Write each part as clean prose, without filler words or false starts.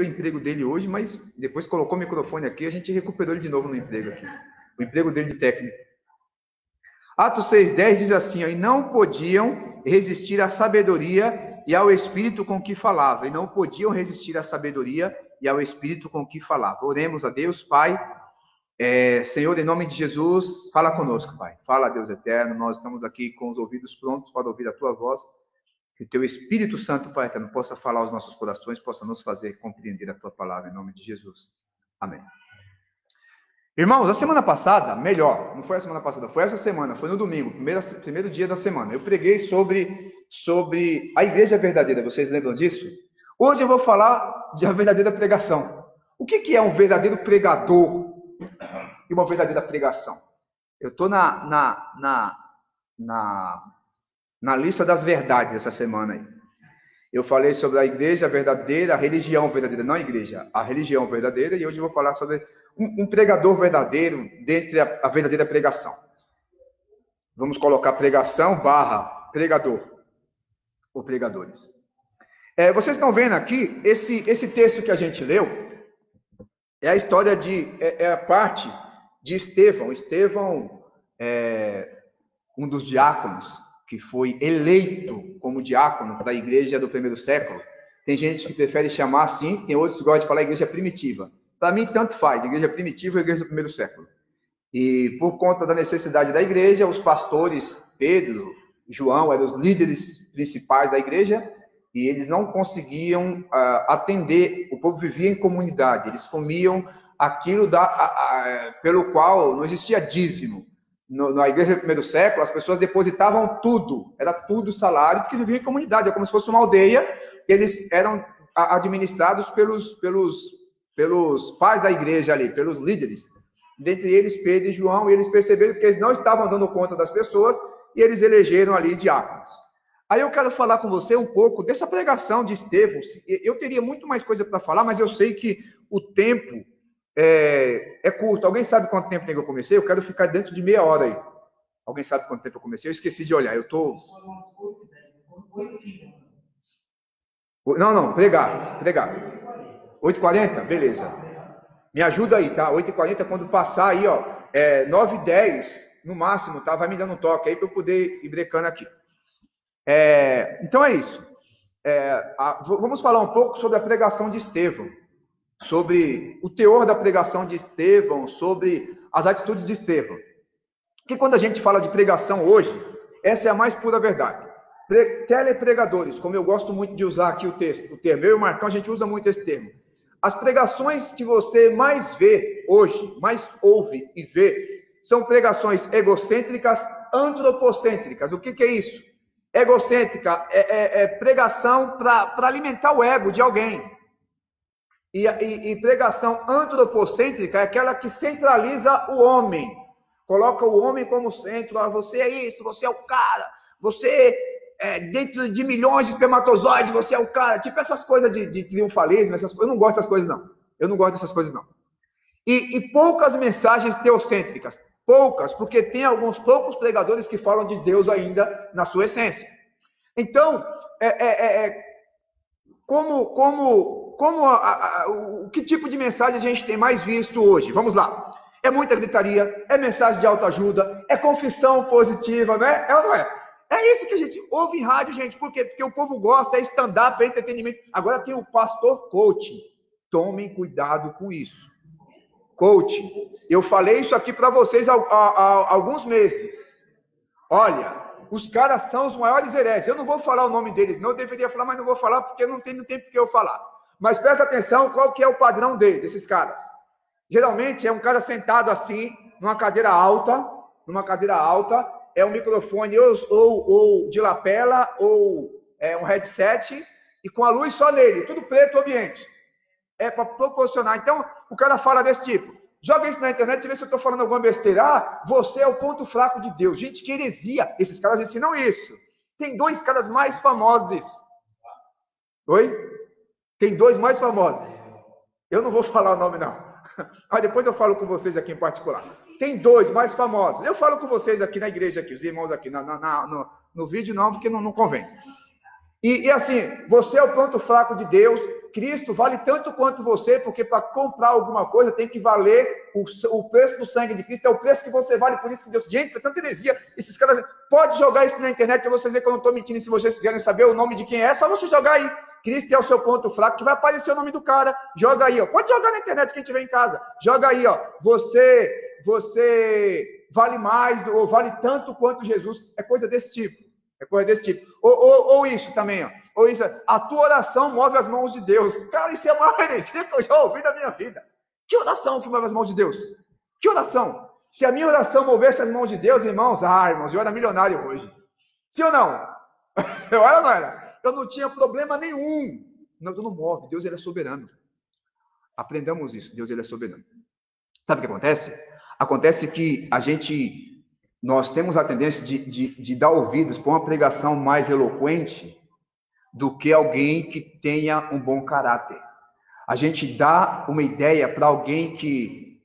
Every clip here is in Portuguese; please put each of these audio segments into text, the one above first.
o emprego dele hoje, mas depois colocou o microfone aqui, a gente recuperou ele de novo no emprego aqui. O emprego dele de técnico. Atos 6,10 diz assim, ó, e não podiam resistir à sabedoria e ao Espírito com que falava. E não podiam resistir à sabedoria e ao Espírito com que falava. Oremos a Deus, Pai. Senhor, em nome de Jesus, fala conosco, Pai. Fala, Deus eterno. Nós estamos aqui com os ouvidos prontos para ouvir a Tua voz. Que o Teu Espírito Santo, Pai eterno, possa falar aos nossos corações, possa nos fazer compreender a Tua palavra, em nome de Jesus. Amém. Irmãos, a semana passada, melhor, não foi a semana passada, foi essa semana, foi no domingo, primeiro dia da semana, eu preguei sobre a igreja verdadeira, vocês lembram disso? Hoje eu vou falar de a verdadeira pregação. O que é um verdadeiro pregador e uma verdadeira pregação? Eu estou na lista das verdades essa semana aí. Eu falei sobre a igreja verdadeira, a religião verdadeira, não a igreja, a religião verdadeira, e hoje eu vou falar sobre um pregador verdadeiro dentre a verdadeira pregação. Vamos colocar pregação / pregador, ou pregadores. Vocês estão vendo aqui, esse texto que a gente leu, é a história é a parte de Estevão. Estevão um dos diáconos, que foi eleito como diácono da igreja do primeiro século. Tem gente que prefere chamar assim, tem outros que gostam de falar igreja primitiva. Para mim, tanto faz, igreja primitiva ou igreja do primeiro século. E por conta da necessidade da igreja, os pastores, Pedro, João, eram os líderes principais da igreja, e eles não conseguiam atender, o povo vivia em comunidade, eles comiam aquilo pelo qual não existia dízimo. Na igreja do primeiro século, as pessoas depositavam tudo, era tudo salário, porque viviam em comunidade, é como se fosse uma aldeia, eles eram administrados pelos pais da igreja ali, pelos líderes, dentre eles Pedro e João, e eles perceberam que eles não estavam dando conta das pessoas, e eles elegeram ali diáconos. Aí eu quero falar com você um pouco dessa pregação de Estevão. Eu teria muito mais coisa para falar, mas eu sei que o tempo é curto. Alguém sabe quanto tempo tem que eu comecei? Eu quero ficar dentro de meia hora aí. Alguém sabe quanto tempo eu comecei? Eu esqueci de olhar. Não, pregar. 8h40? Beleza. Me ajuda aí, tá? 8h40, quando passar aí, ó, 9h10 no máximo, tá? Vai me dando um toque aí para eu poder ir brecando aqui. Então é isso. Vamos falar um pouco sobre a pregação de Estevão, sobre o teor da pregação de Estevão, sobre as atitudes de Estevão. Porque quando a gente fala de pregação hoje, essa é a mais pura verdade. Telepregadores, como eu gosto muito de usar aqui o termo, eu e o Marcão, a gente usa muito esse termo. As pregações que você mais vê hoje, mais ouve e vê, são pregações egocêntricas, antropocêntricas. O que é isso? Egocêntrica é pregação para alimentar o ego de alguém. E pregação antropocêntrica é aquela que centraliza o homem. Coloca o homem como centro. Você é isso, você é o cara. Você dentro de milhões de espermatozoides, você é o cara. Tipo essas coisas de triunfalismo, essas coisas. Eu não gosto dessas coisas, não. Eu não gosto dessas coisas, não. E poucas mensagens teocêntricas. Poucas, porque tem alguns poucos pregadores que falam de Deus ainda na sua essência. Então, que tipo de mensagem a gente tem mais visto hoje? Vamos lá. É muita gritaria, é mensagem de autoajuda, é confissão positiva, né? É ou não é? É isso que a gente ouve em rádio, gente. Por quê? Porque o povo gosta, é stand-up, é entretenimento. Agora tem o pastor coach. Tomem cuidado com isso. Coach, eu falei isso aqui para vocês há alguns meses. Olha, os caras são os maiores hereges. Eu não vou falar o nome deles, não. Eu deveria falar, mas não vou falar porque não tem tempo que eu falar. Mas presta atenção qual que é o padrão deles, esses caras. Geralmente é um cara sentado assim, numa cadeira alta, é um microfone ou de lapela, ou um headset, e com a luz só nele, tudo preto o ambiente. É para proporcionar. Então, o cara fala desse tipo. Joga isso na internet e vê se eu estou falando alguma besteira. Você é o ponto fraco de Deus. Gente, que heresia. Esses caras ensinam isso. Tem 2 caras mais famosos. Oi? Tem 2 mais famosos. Eu não vou falar o nome, não. Mas depois eu falo com vocês aqui em particular. Tem 2 mais famosos. Eu falo com vocês aqui na igreja, aqui, os irmãos aqui. No vídeo não, porque não convém. E assim, você é o ponto fraco de Deus. Cristo vale tanto quanto você, porque para comprar alguma coisa tem que valer o preço do sangue de Cristo, é o preço que você vale, por isso que Deus... Gente, isso é tanta heresia. Esses caras... Pode jogar isso na internet para vocês verem que eu não estou mentindo. E se vocês quiserem saber o nome de quem é só você jogar aí. Cristo é o seu ponto fraco, que vai aparecer o nome do cara. Joga aí, ó. Pode jogar na internet quem tiver em casa. Joga aí, ó. Você vale mais, ou vale tanto quanto Jesus. É coisa desse tipo. É coisa desse tipo. Ou isso também, ó. Ou isso, a tua oração move as mãos de Deus. Cara, isso é uma heresia que eu já ouvi na minha vida. Que oração que move as mãos de Deus? Que oração? Se a minha oração movesse as mãos de Deus, irmãos, irmãos, eu era milionário hoje. Sim ou não? Eu era ou não era? Eu não tinha problema nenhum. Não, tu não move. Deus, ele é soberano. Aprendamos isso. Deus, ele é soberano. Sabe o que acontece? Acontece que nós temos a tendência de dar ouvidos para uma pregação mais eloquente do que alguém que tenha um bom caráter. A gente dá uma ideia para alguém que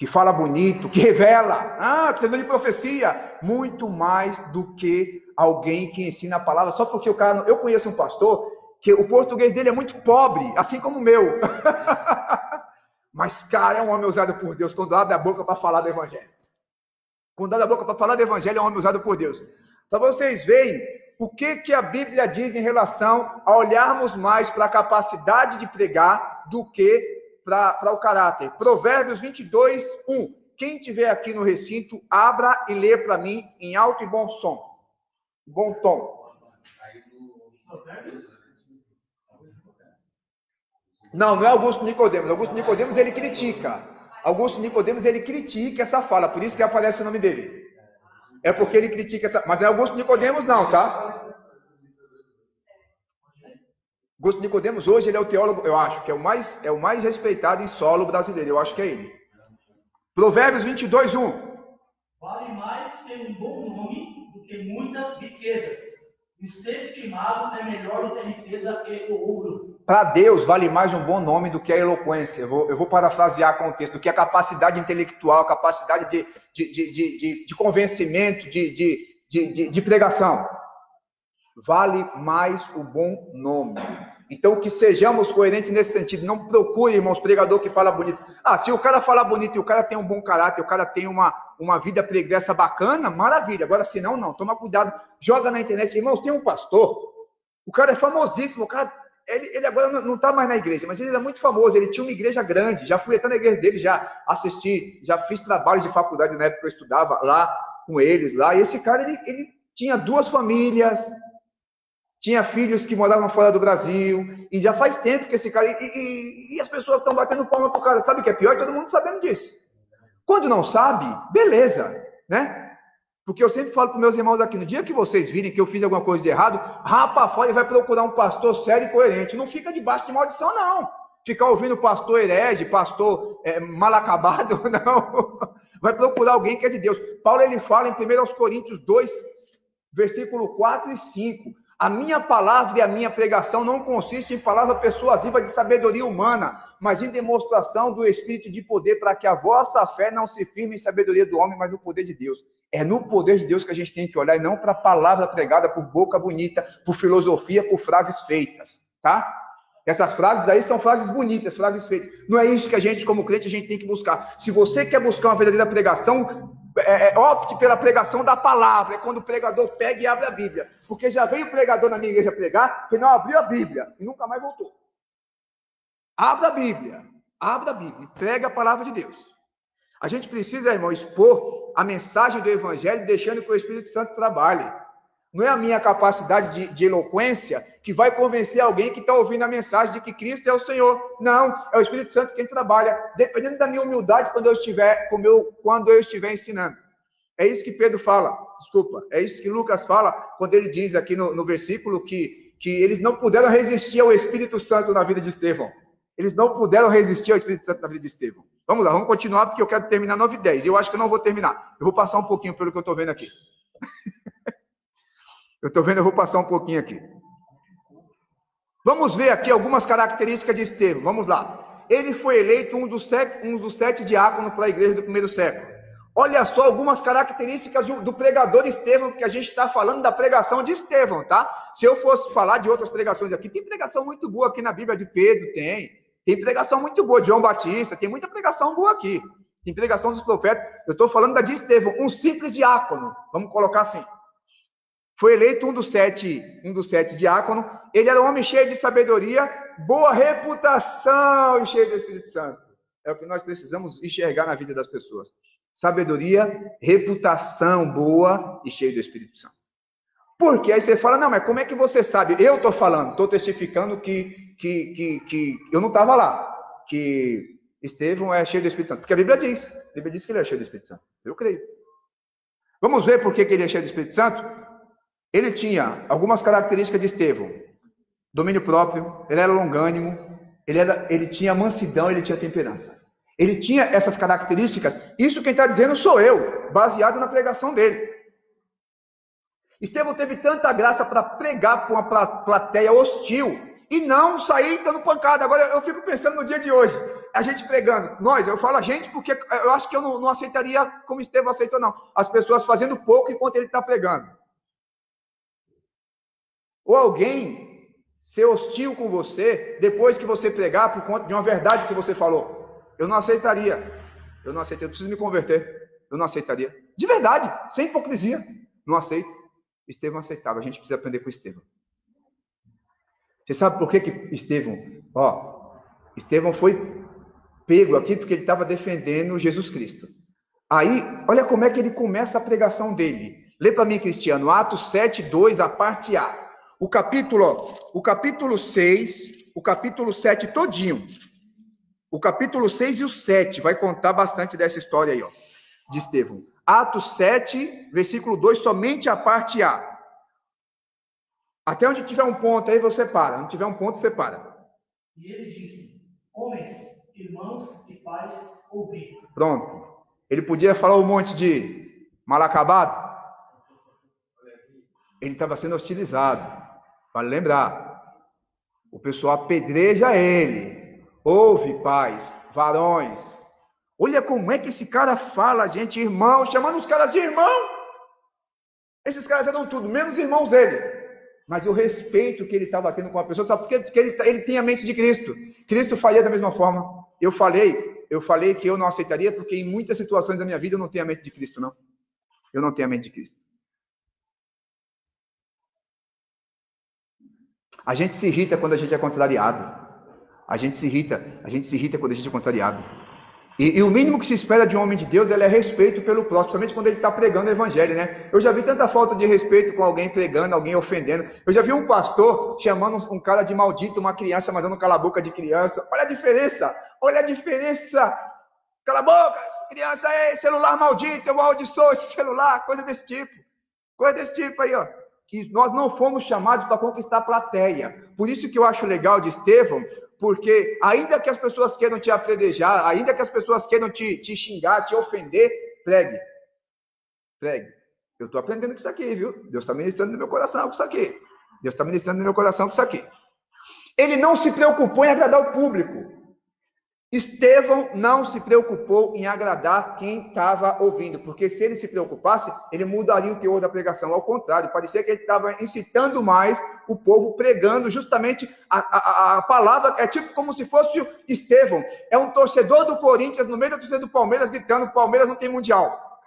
fala bonito, que revela, que tem de profecia, muito mais do que alguém que ensina a palavra, só porque o cara... Eu conheço um pastor que o português dele é muito pobre, assim como o meu. Mas, cara, é um homem usado por Deus quando abre a boca para falar do evangelho. Quando abre a boca para falar do evangelho, é um homem usado por Deus. Para vocês verem o que a Bíblia diz em relação a olharmos mais para a capacidade de pregar do que para o caráter. Provérbios 22, 1. Quem tiver aqui no recinto, abra e lê para mim em alto e bom som. Bom tom. Não é Augusto Nicodemos. Augusto Nicodemos, ele critica. Augusto Nicodemos, ele critica essa fala. Por isso que aparece o nome dele. É porque ele critica essa... Mas não é Augusto Nicodemos não, tá? Augusto Nicodemos, hoje, ele é o teólogo, eu acho, que é o mais respeitado em solo brasileiro. Eu acho que é ele. Provérbios 22, 1. Vale mais ter um bom nome do que muitas riquezas. E ser estimado é melhor do que a riqueza e o ouro. Para Deus, vale mais um bom nome do que a eloquência. Eu vou parafrasear com o texto, do que a capacidade intelectual, a capacidade de convencimento, de pregação. Vale mais o bom nome. Então, que sejamos coerentes nesse sentido. Não procure, irmãos, pregador que fala bonito. Se o cara fala bonito e o cara tem um bom caráter, o cara tem uma vida pregressa bacana, maravilha. Agora, se não, toma cuidado. Joga na internet. Irmãos, tem um pastor, o cara é famosíssimo, o cara, ele agora não está mais na igreja, mas ele era muito famoso, ele tinha uma igreja grande, já fui até na igreja dele, já assisti, já fiz trabalhos de faculdade na época que eu estudava lá com eles, lá, e esse cara, ele tinha 2 famílias, tinha filhos que moravam fora do Brasil, e já faz tempo que esse cara... E as pessoas estão batendo palma pro cara. Sabe o que é pior? Todo mundo sabendo disso. Quando não sabe, beleza, né? Porque eu sempre falo para meus irmãos aqui, no dia que vocês virem que eu fiz alguma coisa de errado, rapa fora e vai procurar um pastor sério e coerente. Não fica debaixo de maldição, não. Ficar ouvindo pastor herege, pastor mal acabado, não. Vai procurar alguém que é de Deus. Paulo, ele fala em 1 Coríntios 2, versículo 4 e 5. A minha palavra e a minha pregação não consiste em palavra persuasiva de sabedoria humana, mas em demonstração do Espírito de poder, para que a vossa fé não se firme em sabedoria do homem, mas no poder de Deus. É no poder de Deus que a gente tem que olhar, e não para a palavra pregada por boca bonita, por filosofia, por frases feitas, tá? Essas frases aí são frases bonitas, frases feitas. Não é isso que a gente, como crente, a gente tem que buscar. Se você quer buscar uma verdadeira pregação, opte pela pregação da palavra. É quando o pregador pega e abre a Bíblia. Porque já veio o pregador na minha igreja pregar, que não abriu a Bíblia e nunca mais voltou. Abra a Bíblia e prega a palavra de Deus. A gente precisa, irmão, expor a mensagem do Evangelho, deixando que o Espírito Santo trabalhe. Não é a minha capacidade de eloquência que vai convencer alguém que está ouvindo a mensagem de que Cristo é o Senhor. Não, é o Espírito Santo quem trabalha, dependendo da minha humildade quando eu estiver ensinando. É isso que Pedro fala, é isso que Lucas fala, quando ele diz aqui no versículo que eles não puderam resistir ao Espírito Santo na vida de Estevão. Eles não puderam resistir ao Espírito Santo na vida de Estevão. Vamos lá, vamos continuar, porque eu quero terminar 9h10. Eu acho que eu não vou terminar. Eu vou passar um pouquinho pelo que eu estou vendo aqui. Eu vou passar um pouquinho aqui. Vamos ver aqui algumas características de Estevão. Vamos lá. Ele foi eleito um dos 7 diáconos para a igreja do primeiro século. Olha só algumas características do pregador Estevão, porque a gente está falando da pregação de Estevão, tá? Se eu fosse falar de outras pregações aqui, tem pregação muito boa aqui na Bíblia de Pedro, tem pregação muito boa de João Batista, tem muita pregação boa aqui. Tem pregação dos profetas. Eu estou falando da de Estevão, um simples diácono, vamos colocar assim. Foi eleito um dos sete diáconos. Ele era um homem cheio de sabedoria, boa reputação e cheio do Espírito Santo. É o que nós precisamos enxergar na vida das pessoas. Sabedoria, reputação boa e cheio do Espírito Santo. Porque aí você fala, não, mas como é que você sabe? Eu estou falando, estou testificando que eu não estava lá, que Estevão é cheio do Espírito Santo. Porque a Bíblia diz que ele é cheio do Espírito Santo. Eu creio. Vamos ver por que ele é cheio do Espírito Santo? Ele tinha algumas características de Estevão. Domínio próprio, ele era longânimo, ele tinha mansidão, ele tinha temperança. Ele tinha essas características. Isso quem está dizendo sou eu, baseado na pregação dele. Estevão teve tanta graça para pregar para uma plateia hostil e não sair dando pancada. Agora eu fico pensando no dia de hoje, a gente pregando, eu falo a gente porque eu acho que eu não aceitaria como Estevão aceitou, não. As pessoas fazendo pouco enquanto ele está pregando. Ou alguém ser hostil com você depois que você pregar por conta de uma verdade que você falou. Eu não aceitaria. Eu preciso me converter. Eu não aceitaria. De verdade, sem hipocrisia. Não aceito. Estevão aceitava. A gente precisa aprender com Estevão. Você sabe por que Estevão foi pego aqui? Porque ele estava defendendo Jesus Cristo. Aí, olha como é que ele começa a pregação dele. Lê para mim, Cristiano, Atos 7, 2, a parte A. O capítulo 6, o capítulo 7 todinho. O capítulo 6 e o 7 vai contar bastante dessa história aí, de Estevão. Atos 7, versículo 2, somente a parte A. Até onde tiver um ponto aí você para. Onde tiver um ponto você para. E ele disse: homens, irmãos e pais, ouvi. Pronto. Ele podia falar um monte de mal acabado. Ele estava sendo hostilizado. Vale lembrar, o pessoal apedreja ele. Ouve, pais, varões. Olha como é que esse cara fala, gente, irmão, chamando os caras de irmão. Esses caras eram tudo, menos irmãos dele. Mas o respeito que ele estava tendo com a pessoa, sabe por quê? Porque ele tem a mente de Cristo. Cristo faria da mesma forma. Eu falei que eu não aceitaria, porque em muitas situações da minha vida eu não tenho a mente de Cristo, não. Eu não tenho a mente de Cristo. A gente se irrita quando a gente é contrariado. A gente se irrita quando a gente é contrariado. E o mínimo que se espera de um homem de Deus é respeito pelo próximo, principalmente quando ele está pregando o evangelho, né? Eu já vi tanta falta de respeito com alguém pregando, alguém ofendendo. Eu já vi um pastor chamando um cara de maldito, uma criança mandando calar a boca de criança. Olha a diferença! Cala a boca, criança, celular maldito, eu amaldiçoo esse celular, coisa desse tipo aí, ó. Que nós não fomos chamados para conquistar a plateia. Por isso que eu acho legal de Estevão, porque ainda que as pessoas queiram te apedrejar, ainda que as pessoas queiram te xingar, te ofender, pregue. Eu estou aprendendo com isso aqui, viu? Deus está ministrando no meu coração com isso aqui. Ele não se preocupou em agradar o público. Estevão não se preocupou em agradar quem estava ouvindo, porque se ele se preocupasse, ele mudaria o teor da pregação. Ao contrário, parecia que ele estava incitando mais o povo, pregando justamente a palavra. É tipo como se fosse o Estevão, é um torcedor do Corinthians no meio da torcida do Palmeiras, gritando: Palmeiras não tem mundial.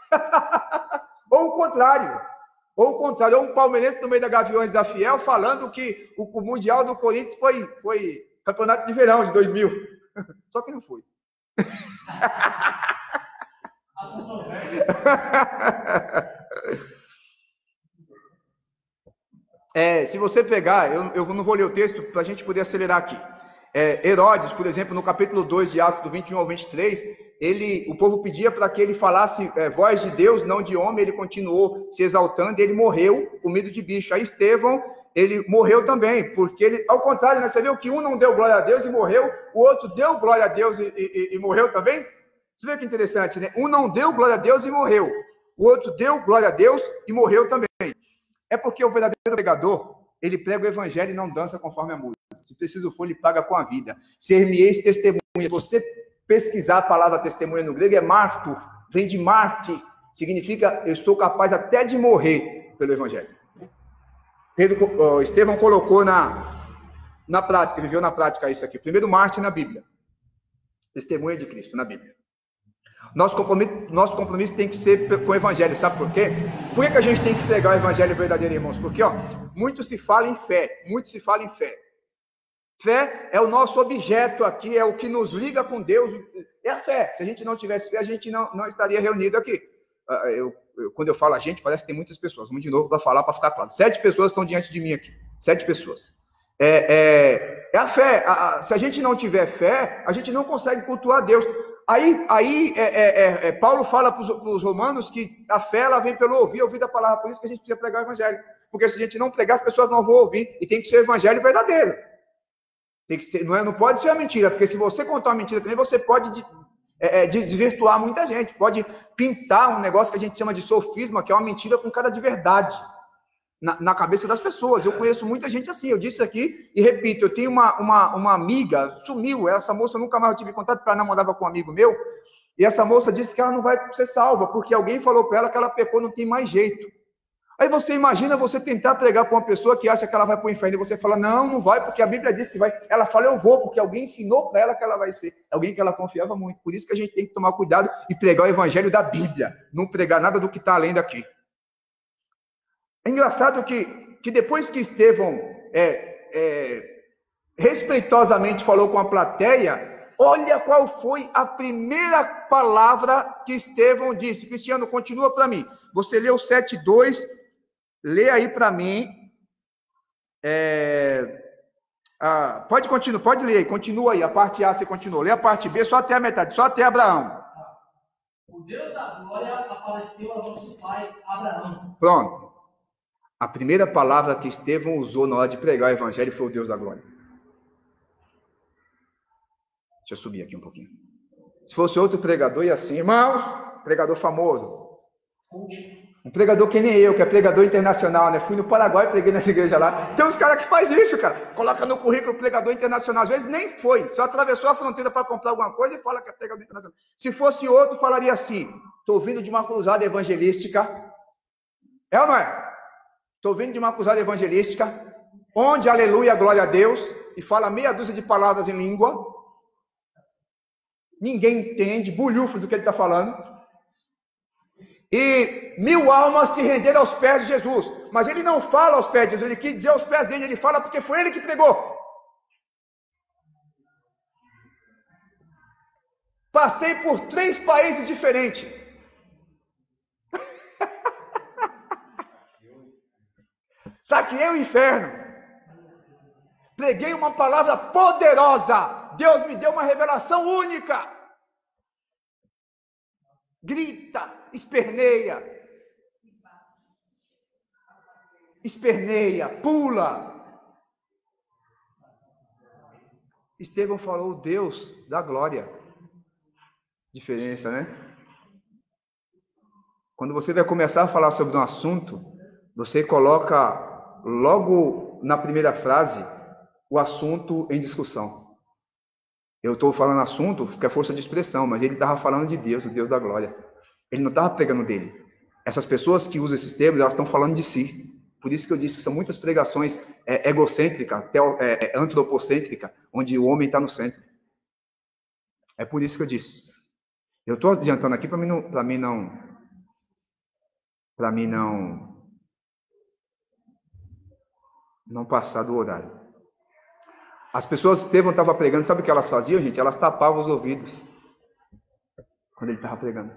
Ou o contrário, ou um palmeirense no meio da Gaviões da Fiel, falando que o mundial do Corinthians foi campeonato de verão de 2000. Só que não foi. Se você pegar, eu não vou ler o texto para a gente poder acelerar aqui. Herodes, por exemplo, no capítulo 2 de Atos, do 21 ao 23, o povo pedia para que ele falasse voz de Deus, não de homem. Ele continuou se exaltando e ele morreu comido de bicho. Aí Estevão, ele morreu também, porque ele, ao contrário, né? Você viu que um não deu glória a Deus e morreu, o outro deu glória a Deus e morreu também? Você vê que interessante, né? Um não deu glória a Deus e morreu, o outro deu glória a Deus e morreu também. É porque o verdadeiro pregador, ele prega o evangelho e não dança conforme a música. Se preciso for, ele paga com a vida. Ser-me-eis testemunha. Você pesquisar a palavra testemunha no grego é mártir, vem de mártir, significa eu estou capaz até de morrer pelo evangelho. Estevão colocou na prática, viveu na prática isso aqui. Primeiro mártir na Bíblia. Testemunha de Cristo na Bíblia. Nosso compromisso tem que ser com o evangelho, sabe por quê? Por que a gente tem que pregar o evangelho verdadeiro, irmãos? Porque, muito se fala em fé, Fé é o nosso objeto aqui, é o que nos liga com Deus, é a fé. Se a gente não tivesse fé, a gente não estaria reunido aqui. Quando eu falo a gente, parece que tem muitas pessoas. Vamos de novo para falar, para ficar claro. 7 pessoas estão diante de mim aqui. 7 pessoas. É a fé. Se a gente não tiver fé, a gente não consegue cultuar Deus. Aí Paulo fala para os romanos que a fé ela vem pelo ouvir da palavra. Por isso que a gente precisa pregar o evangelho. Porque se a gente não pregar, as pessoas não vão ouvir. E tem que ser o evangelho verdadeiro. Tem que ser, não pode ser a mentira. Porque se você contar uma mentira também, você pode desvirtuar muita gente. Pode pintar um negócio que a gente chama de sofisma, que é uma mentira com cara de verdade. Na cabeça das pessoas. Eu conheço muita gente assim. Eu disse aqui e repito, eu tenho uma amiga, sumiu, essa moça nunca mais eu tive contato, porque ela namorava com um amigo meu, e essa moça disse que ela não vai ser salva, porque alguém falou para ela que ela pecou, não tem mais jeito. Aí você imagina você tentar pregar para uma pessoa que acha que ela vai para o inferno, e você fala, não vai, porque a Bíblia diz que vai. Ela fala, eu vou, porque alguém ensinou para ela que ela vai ser. Alguém que ela confiava muito. Por isso que a gente tem que tomar cuidado e pregar o evangelho da Bíblia, não pregar nada do que está além daqui. É engraçado que depois que Estevão respeitosamente falou com a plateia, olha qual foi a primeira palavra que Estevão disse. Cristiano, continua para mim. Você leu 7:2, lê aí para mim. Pode continuar, pode ler, continua aí. A parte A você continua. Lê a parte B só até a metade, só até Abraão. O Deus da glória apareceu a nosso pai Abraão. Pronto. A primeira palavra que Estevão usou na hora de pregar o evangelho foi o Deus da glória. Deixa eu subir aqui um pouquinho. Se fosse outro pregador, ia assim, irmãos, pregador famoso. Um pregador que nem eu, que é pregador internacional, né? Fui no Paraguai e preguei nessa igreja lá. Tem uns caras que faz isso, cara. Coloca no currículo pregador internacional. Às vezes nem foi. Só atravessou a fronteira para comprar alguma coisa e fala que é pregador internacional. Se fosse outro, falaria assim, estou vindo de uma cruzada evangelística. É ou não é? Estou vindo de uma cruzada evangelística, onde aleluia, glória a Deus, e fala meia dúzia de palavras em língua. Ninguém entende, bulhufos do que ele está falando. E 1000 almas se renderam aos pés de Jesus. Mas ele não fala aos pés de Jesus, ele quis dizer aos pés dele, ele fala porque foi ele que pregou. Passei por 3 países diferentes. Saqueei o inferno. Preguei uma palavra poderosa. Deus me deu uma revelação única. Grita, esperneia, pula. Estevão falou Deus da glória. Diferença, né? Quando você vai começar a falar sobre um assunto, você coloca logo na primeira frase o assunto em discussão. Eu estou falando assunto que é força de expressão, mas ele estava falando de Deus, o Deus da glória. Ele não estava pregando dele. Essas pessoas que usam esses termos, elas estão falando de si. Por isso que eu disse que são muitas pregações egocêntricas, antropocêntricas, onde o homem está no centro. É por isso que eu disse. Eu estou adiantando aqui para mim não passar do horário. As pessoas, Estevão estava pregando, sabe o que elas faziam, gente? Elas tapavam os ouvidos quando ele estava pregando.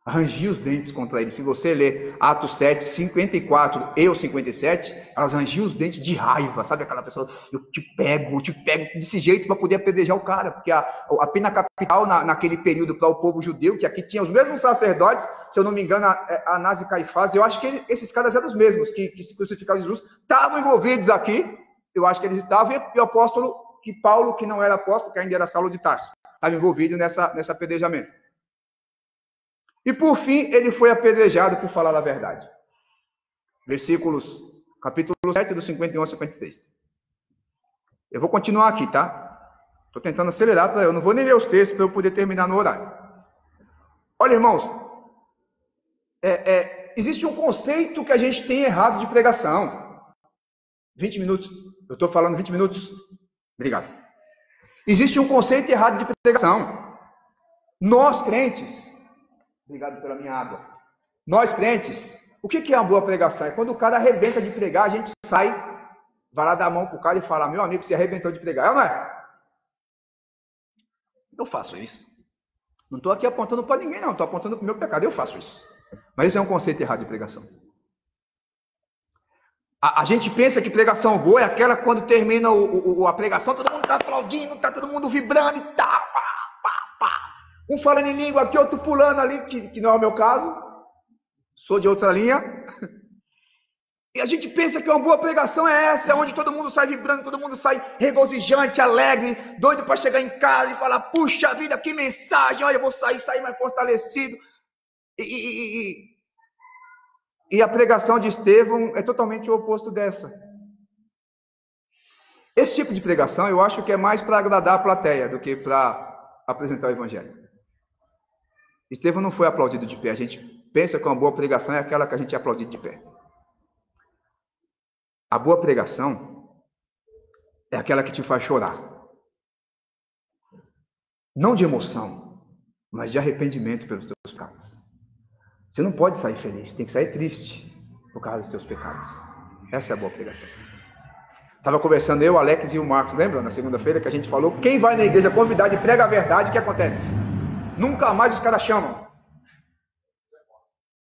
Rangiam os dentes contra ele. Se você ler Atos 7, 54 e 57, elas rangiam os dentes de raiva. Sabe aquela pessoa, eu te pego desse jeito para poder apedrejar o cara. Porque a pena capital naquele período para o povo judeu, que aqui tinha os mesmos sacerdotes, se eu não me engano, Anás e Caifás, eu acho que esses caras eram os mesmos que se crucificaram Jesus, estavam envolvidos aqui. Eu acho que eles estavam, e o apóstolo, que Paulo, que não era apóstolo, que ainda era Saulo de Tarso, estava envolvido nessa apedrejamento. E por fim, ele foi apedrejado por falar a verdade. Capítulo 7, do 51 ao 53. Eu vou continuar aqui, tá? Estou tentando acelerar, eu não vou nem ler os textos para eu poder terminar no horário. Olha, irmãos, existe um conceito que a gente tem errado de pregação. 20 minutos. Eu estou falando 20 minutos? Obrigado. Existe um conceito errado de pregação. Nós, crentes, obrigado pela minha água. Nós, crentes, o que é uma boa pregação? É quando o cara arrebenta de pregar, a gente sai, vai lá dar a mão pro cara e fala, meu amigo, você arrebentou de pregar. É ou não é? Eu faço isso. Não estou aqui apontando para ninguém, não. Estou apontando para o meu pecado. Eu faço isso. Mas isso é um conceito errado de pregação. A gente pensa que pregação boa é aquela quando termina a pregação, todo mundo está aplaudindo, está todo mundo vibrando e tal. Um falando em língua aqui, outro pulando ali, que não é o meu caso. Sou de outra linha. E a gente pensa que uma boa pregação é essa, onde todo mundo sai vibrando, todo mundo sai regozijante, alegre, doido para chegar em casa e falar, puxa vida, que mensagem, olha, eu vou sair mais fortalecido. E a pregação de Estevão é totalmente o oposto dessa. Esse tipo de pregação eu acho que é mais para agradar a plateia do que para apresentar o evangelho. Estevão não foi aplaudido de pé. A gente pensa que uma boa pregação é aquela que a gente é aplaudido de pé. A boa pregação é aquela que te faz chorar. Não de emoção, mas de arrependimento pelos teus pecados. Você não pode sair feliz, tem que sair triste por causa dos teus pecados. Essa é a boa pregação. Estava conversando eu, o Alex e o Marcos, lembra? Na segunda-feira que a gente falou, quem vai na igreja convidado e prega a verdade, o que acontece? Nunca mais os caras chamam.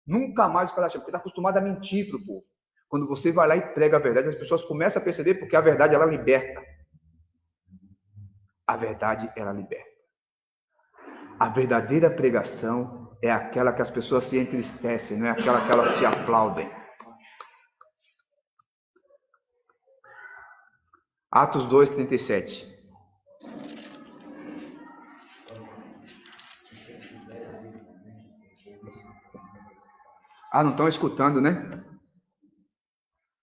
Nunca mais os caras chamam, porque está acostumado a mentir para o povo. Quando você vai lá e prega a verdade, as pessoas começam a perceber porque a verdade, ela liberta. A verdade, ela liberta. A verdadeira pregação é aquela que as pessoas se entristecem, não é aquela que elas se aplaudem. Atos 2:37. Não estão escutando, né?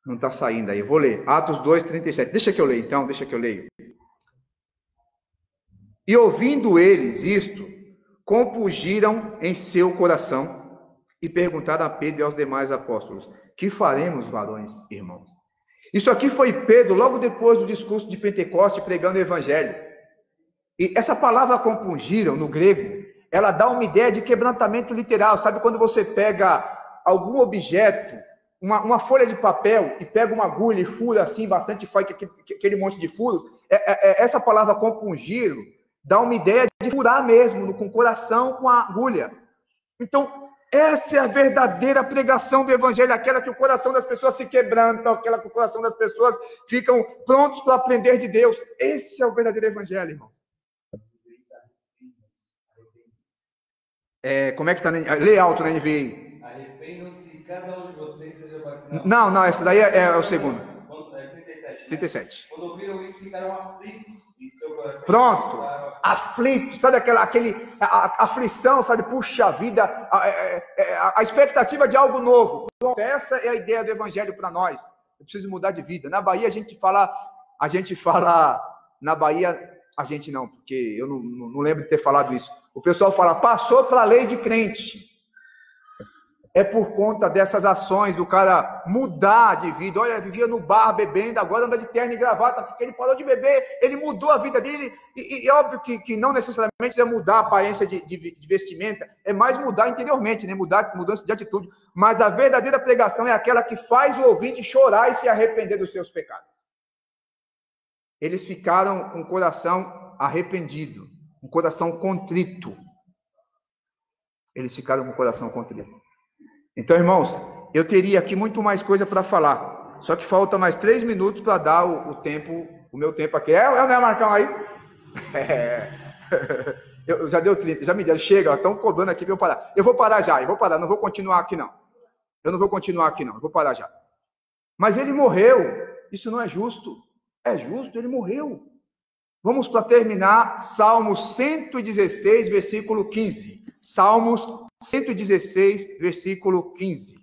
Não está saindo aí. Eu vou ler. Atos 2:37. Deixa que eu leio, então. Deixa que eu leio. E ouvindo eles isto, compungiram em seu coração e perguntaram a Pedro e aos demais apóstolos, que faremos, varões, irmãos? Isso aqui foi Pedro, logo depois do discurso de Pentecoste, pregando o evangelho. E essa palavra compungiram, no grego, ela dá uma ideia de quebrantamento literal. Sabe quando você pega algum objeto, uma folha de papel, e pega uma agulha e fura assim, bastante, faz aquele monte de furos? Essa palavra compungiram dá uma ideia de furar mesmo, com o coração, com a agulha. Então, essa é a verdadeira pregação do evangelho, aquela que o coração das pessoas se quebranta, aquela que o coração das pessoas ficam prontos para aprender de Deus. Esse é o verdadeiro evangelho, irmãos. Como é que está? Lê alto na NVI. Arrependam-se e cada um de vocês seja batizado. Não, essa daí é o segundo. 37. Quando ouviram isso, ficaram aflitos em seu coração. Pronto, aflito, sabe a aflição, sabe, puxa vida, a expectativa de algo novo. Pronto, essa é a ideia do evangelho para nós. Eu preciso mudar de vida. Na Bahia a gente fala, na Bahia a gente não, porque eu não lembro de ter falado isso. O pessoal fala, passou para a lei de crente. É por conta dessas ações do cara mudar de vida. Olha, vivia no bar bebendo, agora anda de terno e gravata, porque ele parou de beber, ele mudou a vida dele. E é óbvio que não necessariamente é mudar a aparência de vestimenta, é mais mudar interiormente, né? Mudança de atitude. Mas a verdadeira pregação é aquela que faz o ouvinte chorar e se arrepender dos seus pecados. Eles ficaram com o coração arrependido, um coração contrito. Eles ficaram com o coração contrito. Então, irmãos, eu teria aqui muito mais coisa para falar. Só que falta mais 3 minutos para dar o meu tempo aqui. Não é, Marcão, aí? Eu já deu 30, já me deu. Chega, estão cobrando aqui para eu parar. Eu vou parar já, não vou continuar aqui não. Eu vou parar já. Mas ele morreu, isso não é justo. É justo, ele morreu. Vamos para terminar, Salmos 116, versículo 15. Salmos 116, versículo 15.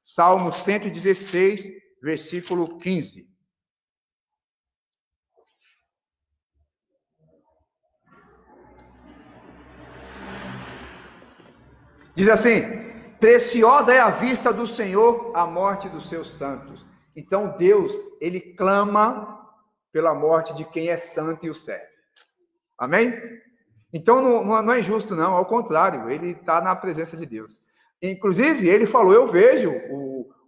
Salmo 116, versículo 15. Diz assim: preciosa é a vista do Senhor a morte dos seus santos. Então Deus, ele clama pela morte de quem é santo e o serve. Amém? Então não é injusto, não, ao contrário, ele está na presença de Deus. Inclusive, ele falou: eu vejo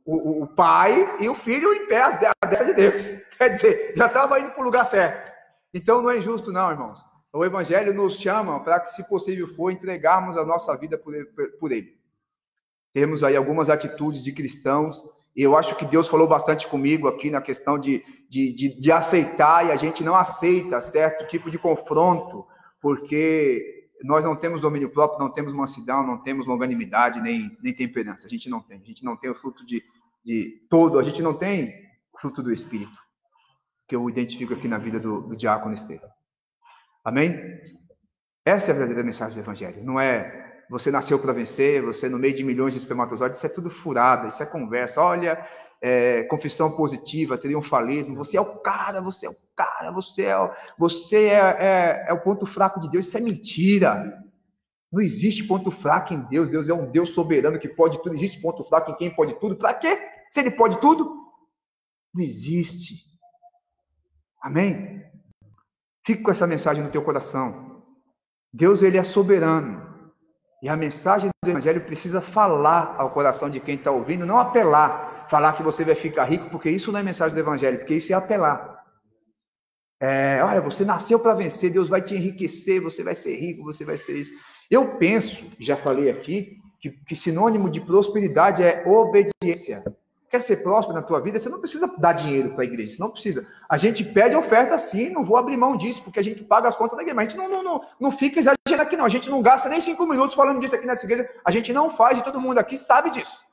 o pai e o filho em pé à destra de Deus. Quer dizer, já estava indo para o lugar certo. Então não é injusto, não, irmãos. O Evangelho nos chama para que, se possível for, entregarmos a nossa vida por ele. Temos aí algumas atitudes de cristãos, e eu acho que Deus falou bastante comigo aqui na questão de aceitar, e a gente não aceita certo tipo de confronto, porque nós não temos domínio próprio, não temos mansidão, não temos longanimidade, nem temperança. A gente não tem o fruto a gente não tem o fruto do Espírito, que eu identifico aqui na vida do diácono Estevão. Amém? Essa é a verdadeira mensagem do Evangelho. Não é você nasceu para vencer, você no meio de milhões de espermatozoides, isso é tudo furada, isso é conversa. Olha, confissão positiva, triunfalismo, você é o cara, você é o ponto fraco de Deus. Isso é mentira. Não existe ponto fraco em Deus. Deus é um Deus soberano que pode tudo. Existe ponto fraco em quem pode tudo. Para quê? Se ele pode tudo, não existe. Amém? Fique com essa mensagem no teu coração. Deus, ele é soberano. E a mensagem do Evangelho precisa falar ao coração de quem está ouvindo, não apelar. Falar que você vai ficar rico, porque isso não é mensagem do Evangelho, porque isso é apelar. Olha, você nasceu para vencer, Deus vai te enriquecer, você vai ser rico, você vai ser isso. Eu penso, já falei aqui, que sinônimo de prosperidade é obediência. Quer ser próspero na tua vida, você não precisa dar dinheiro para a igreja, você não precisa. A gente pede oferta sim, não vou abrir mão disso, porque a gente paga as contas da igreja, mas a gente não fica exagerando aqui não, a gente não gasta nem 5 minutos falando disso aqui nessa igreja, a gente não faz, e todo mundo aqui sabe disso.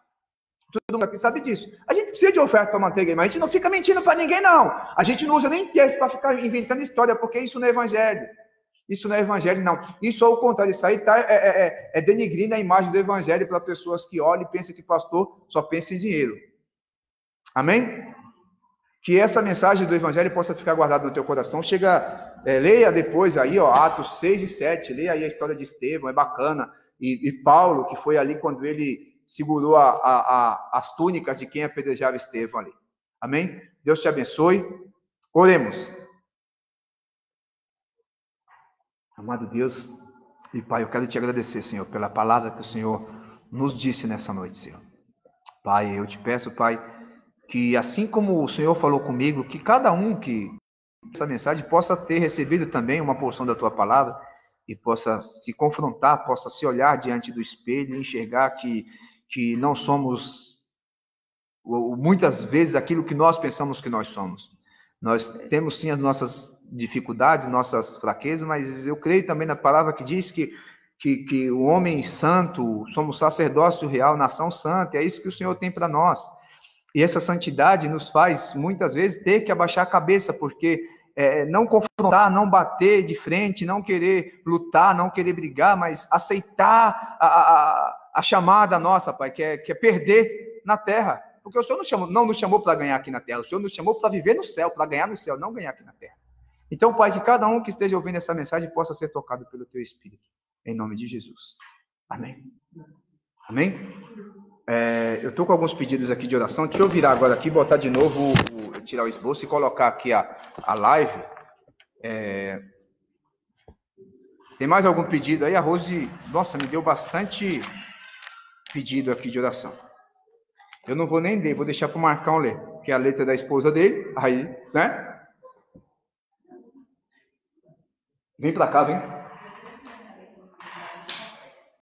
Todo mundo aqui sabe disso. A gente precisa de oferta para manter a igreja, mas a gente não fica mentindo para ninguém não. A gente não usa nem texto para ficar inventando história, porque isso não é evangelho. Isso não é evangelho, não. Isso, ao contrário, isso aí denegrindo a imagem do evangelho para pessoas que olham e pensam que pastor só pensa em dinheiro. Amém? Que essa mensagem do Evangelho possa ficar guardada no teu coração. Leia depois aí, Atos 6 e 7, leia aí a história de Estevão, é bacana. E Paulo, que foi ali quando ele segurou as túnicas de quem apedrejava Estevão ali. Amém? Deus te abençoe. Oremos. Amado Deus e Pai, eu quero te agradecer, Senhor, pela palavra que o Senhor nos disse nessa noite, Senhor. Pai, eu te peço, Pai, que assim como o Senhor falou comigo, que cada um que essa mensagem possa ter recebido também uma porção da tua palavra e possa se confrontar, possa se olhar diante do espelho e enxergar que não somos muitas vezes aquilo que nós pensamos que nós somos. Nós temos sim as nossas dificuldades, nossas fraquezas, mas eu creio também na palavra que diz que o homem santo, somos sacerdócio real, nação santa, é isso que o Senhor tem para nós. E essa santidade nos faz, muitas vezes, ter que abaixar a cabeça, porque não confrontar, não bater de frente, não querer lutar, não querer brigar, mas aceitar a chamada nossa, Pai, que é perder na terra. Porque o Senhor não nos chamou para ganhar aqui na terra, o Senhor nos chamou para viver no céu, para ganhar no céu, não ganhar aqui na terra. Então, Pai, que cada um que esteja ouvindo essa mensagem possa ser tocado pelo Teu Espírito, em nome de Jesus. Amém. Amém? Eu estou com alguns pedidos aqui de oração. Deixa eu virar agora aqui, botar de novo, tirar o esboço e colocar aqui a live. Tem mais algum pedido aí? A Rose, nossa, me deu bastante pedido aqui de oração. Eu não vou nem ler, vou deixar para o Marcão ler, que é a letra da esposa dele. Aí, né? Vem para cá, vem.